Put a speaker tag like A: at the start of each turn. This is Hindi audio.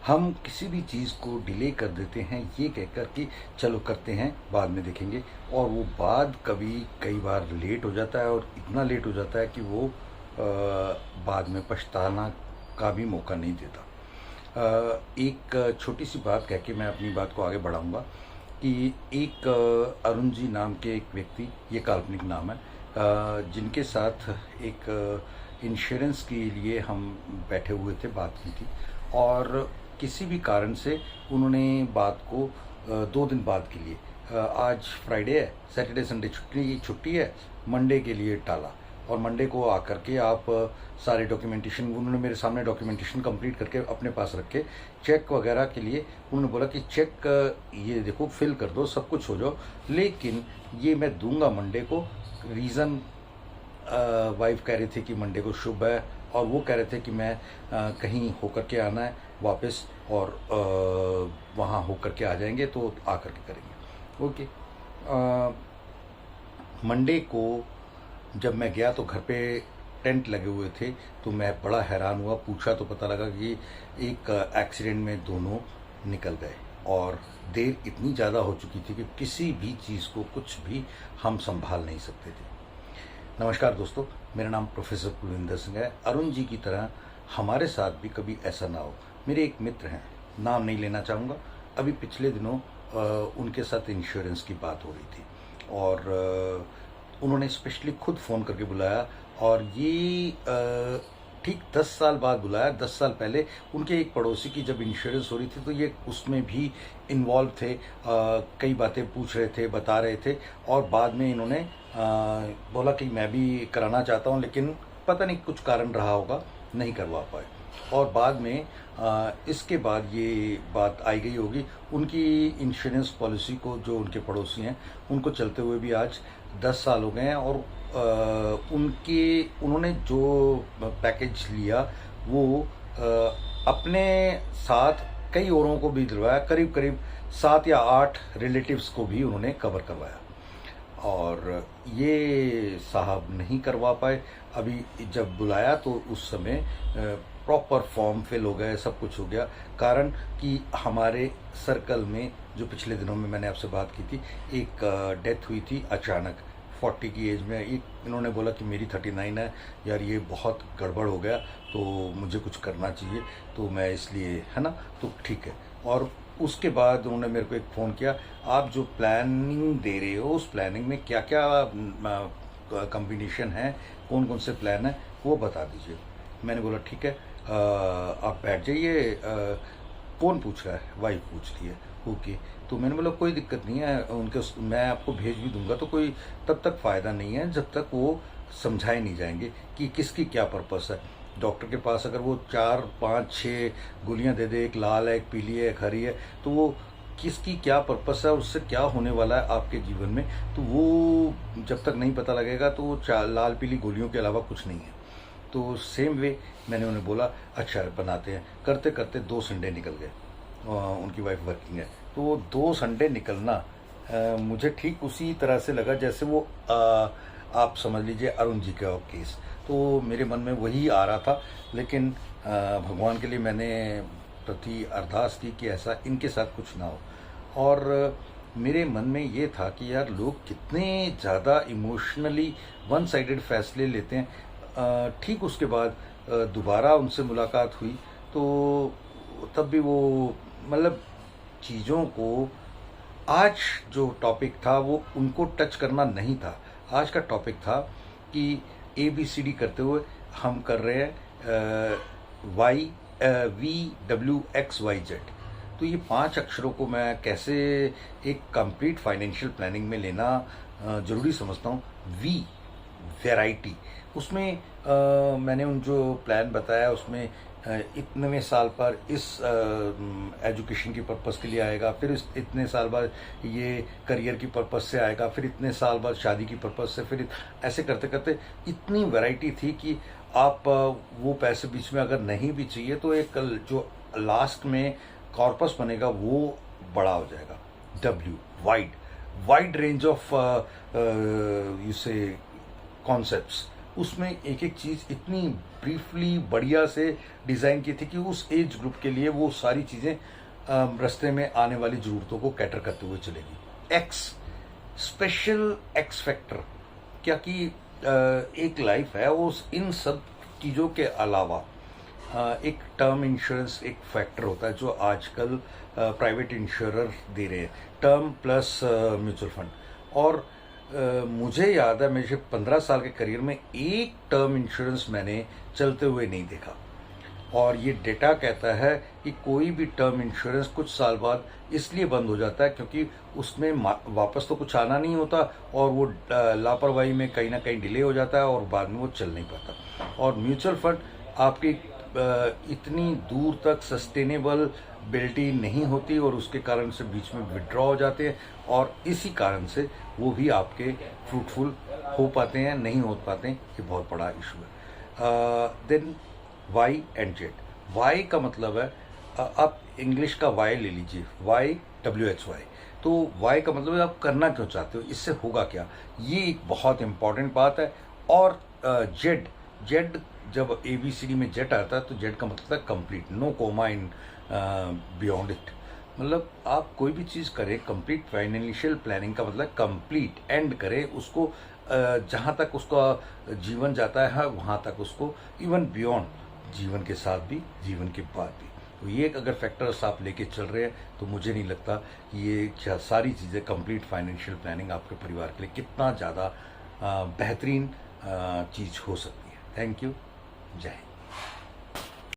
A: हम किसी भी चीज़ को डिले कर देते हैं ये कहकर कि चलो करते हैं, बाद में देखेंगे, और वो बाद कई बार लेट हो जाता है, और इतना लेट हो जाता है कि वो बाद में पछताना का भी मौका नहीं देता। एक छोटी सी बात कह के मैं अपनी बात को आगे बढ़ाऊंगा कि एक अरुण जी नाम के एक व्यक्ति, ये काल्पनिक नाम है, जिनके साथ एक इंश्योरेंस के लिए हम बैठे हुए थे, बात की थी, और किसी भी कारण से उन्होंने बात को 2 दिन बाद के लिए, आज फ्राइडे है, सैटरडे संडे छुट्टी है, मंडे के लिए टाला। और मंडे को आकर के आप सारे डॉक्यूमेंटेशन, उन्होंने मेरे सामने डॉक्यूमेंटेशन कंप्लीट करके अपने पास रखे, चेक वगैरह के लिए उन्होंने बोला कि चेक ये देखो फिल कर दो, सब कुछ हो जाओ, लेकिन ये मैं दूंगा मंडे को। रीज़न वाइफ कह रही थी कि मंडे को शुभ है, और वो कह रहे थे कि मैं कहीं होकर के आना है वापस, और वहाँ होकर के आ जाएंगे तो आकर के करेंगे। ओके। मंडे को जब मैं गया तो घर पे टेंट लगे हुए थे, तो मैं बड़ा हैरान हुआ, पूछा तो पता लगा कि एक एक्सीडेंट में दोनों निकल गए, और देर इतनी ज़्यादा हो चुकी थी कि किसी भी चीज़ को कुछ भी हम संभाल नहीं सकते थे। नमस्कार दोस्तों, मेरा नाम प्रोफेसर कुलविंदर सिंह है। अरुण जी की तरह हमारे साथ भी कभी ऐसा ना हो। मेरे एक मित्र हैं, नाम नहीं लेना चाहूँगा, अभी पिछले दिनों उनके साथ इंश्योरेंस की बात हो रही थी, और उन्होंने स्पेशली खुद फ़ोन करके बुलाया, और ये ठीक 10 साल बाद बुलाया। 10 साल पहले उनके एक पड़ोसी की जब इंश्योरेंस हो रही थी तो ये उसमें भी इन्वॉल्व थे, कई बातें पूछ रहे थे, बता रहे थे, और बाद में इन्होंने बोला कि मैं भी कराना चाहता हूँ, लेकिन पता नहीं कुछ कारण रहा होगा, नहीं करवा पाए। और बाद में इसके बाद ये बात आई गई होगी, उनकी इंश्योरेंस पॉलिसी को, जो उनके पड़ोसी हैं, उनको चलते हुए भी आज 10 साल हो गए हैं, और उन्होंने जो पैकेज लिया वो अपने साथ कई औरों को भी दिलवाया, करीब करीब 7 या 8 रिलेटिव्स को भी उन्होंने कवर करवाया, और ये साहब नहीं करवा पाए। अभी जब बुलाया तो उस समय प्रॉपर फॉर्म फिल हो गए, सब कुछ हो गया, कारण कि हमारे सर्कल में जो पिछले दिनों में मैंने आपसे बात की थी, एक डेथ हुई थी अचानक 40 की एज में। इन्होंने बोला कि मेरी 39 है, यार ये बहुत गड़बड़ हो गया, तो मुझे कुछ करना चाहिए, तो मैं इसलिए, है ना, तो ठीक है। और उसके बाद उन्होंने मेरे को एक फ़ोन किया, आप जो प्लानिंग दे रहे हो उस प्लानिंग में क्या क्या कम्बिनेशन है, कौन कौन से प्लान है, वो बता दीजिए। मैंने बोला ठीक है, आप बैठ जाइए। कौन पूछ रहा है? वाइफ पूछ रही है। ओके। तो मैंने बोला कोई दिक्कत नहीं है, मैं आपको भेज भी दूंगा, तो कोई तब तक फ़ायदा नहीं है जब तक वो समझाए नहीं जाएंगे कि किसकी क्या पर्पस है। डॉक्टर के पास अगर वो 4 5 6 गोलियां दे दे, एक लाल है, एक पीली है, एक हरी है, तो वो किसकी क्या पर्पस है, उससे क्या होने वाला है आपके जीवन में, तो वो जब तक नहीं पता लगेगा तो वो लाल पीली गोलियों के अलावा कुछ नहीं है। तो सेम वे मैंने उन्हें बोला अच्छा बनाते हैं। करते करते 2 संडे निकल गए। उनकी वाइफ वर्किंग है, तो वो 2 संडे निकलना मुझे ठीक उसी तरह से लगा जैसे वो आप समझ लीजिए अरुण जी का केस। तो मेरे मन में वही आ रहा था, लेकिन भगवान के लिए मैंने प्रति अरदास की कि ऐसा इनके साथ कुछ ना हो। और मेरे मन में ये था कि यार लोग कितने ज़्यादा इमोशनली वन साइडेड फैसले लेते हैं। ठीक उसके बाद दोबारा उनसे मुलाकात हुई, तो तब भी वो मतलब चीज़ों को, आज जो टॉपिक था वो उनको टच करना नहीं था। आज का टॉपिक था कि ABCD करते हुए हम कर रहे हैं VWXYZ। तो ये 5 अक्षरों को मैं कैसे एक कंप्लीट फाइनेंशियल प्लानिंग में लेना ज़रूरी समझता हूँ। वी, वैरायटी, उसमें मैंने उन जो प्लान बताया उसमें इतने साल पर इस एजुकेशन की पर्पस के लिए आएगा, फिर इतने साल बाद ये करियर की पर्पस से आएगा, फिर इतने साल बाद शादी की पर्पस से, फिर ऐसे करते करते इतनी वैरायटी थी कि आप वो पैसे बीच में अगर नहीं भी चाहिए तो एक जो लास्ट में कॉर्पस बनेगा वो बड़ा हो जाएगा। W, wide range of you से कॉन्सेप्ट्स, उसमें एक एक चीज़ इतनी ब्रीफली बढ़िया से डिज़ाइन की थी कि उस एज ग्रुप के लिए वो सारी चीज़ें रास्ते में आने वाली ज़रूरतों को कैटर करते हुए चलेगी। एक्स, स्पेशल एक्स फैक्टर, क्या कि एक लाइफ है, उस इन सब चीज़ों के अलावा एक टर्म इंश्योरेंस एक फैक्टर होता है जो आजकल प्राइवेट इंश्योरर दे रहे हैं, टर्म प्लस म्यूचुअल फंड। और मुझे याद है मेरे 15 साल के करियर में एक टर्म इंश्योरेंस मैंने चलते हुए नहीं देखा। और ये डेटा कहता है कि कोई भी टर्म इंश्योरेंस कुछ साल बाद इसलिए बंद हो जाता है क्योंकि उसमें वापस तो कुछ आना नहीं होता, और वो लापरवाही में कहीं ना कहीं डिले हो जाता है और बाद में वो चल नहीं पाता। और म्यूचुअल फंड आपकी इतनी दूर तक सस्टेनेबल नहीं होती और उसके कारण से बीच में विड्रॉ हो जाते हैं, और इसी कारण से वो भी आपके फ्रूटफुल हो पाते हैं, नहीं हो पाते हैं। ये बहुत बड़ा इशू है। Then Y and Z. Y का मतलब है आप इंग्लिश का वाई ले लीजिए, YWHY। तो वाई का मतलब है आप करना क्यों चाहते हो, इससे होगा क्या, ये एक बहुत इंपॉर्टेंट बात है। और जेड, जेड जब ABCD में जेड आता है तो जेड का मतलब है complete, no comma in beyond it. मतलब आप कोई भी चीज़ करें, कंप्लीट फाइनेंशियल प्लानिंग का मतलब कंप्लीट एंड करें उसको, जहाँ तक उसका जीवन जाता है वहाँ तक उसको, इवन बियॉन्ड, जीवन के साथ भी, जीवन के बाद भी। तो ये अगर फैक्टर्स आप लेके चल रहे हैं तो मुझे नहीं लगता कि ये क्या सारी चीज़ें, कंप्लीट फाइनेंशियल प्लानिंग आपके परिवार के लिए कितना ज़्यादा बेहतरीन चीज़ हो सकती है। Thank you. जय हिंद।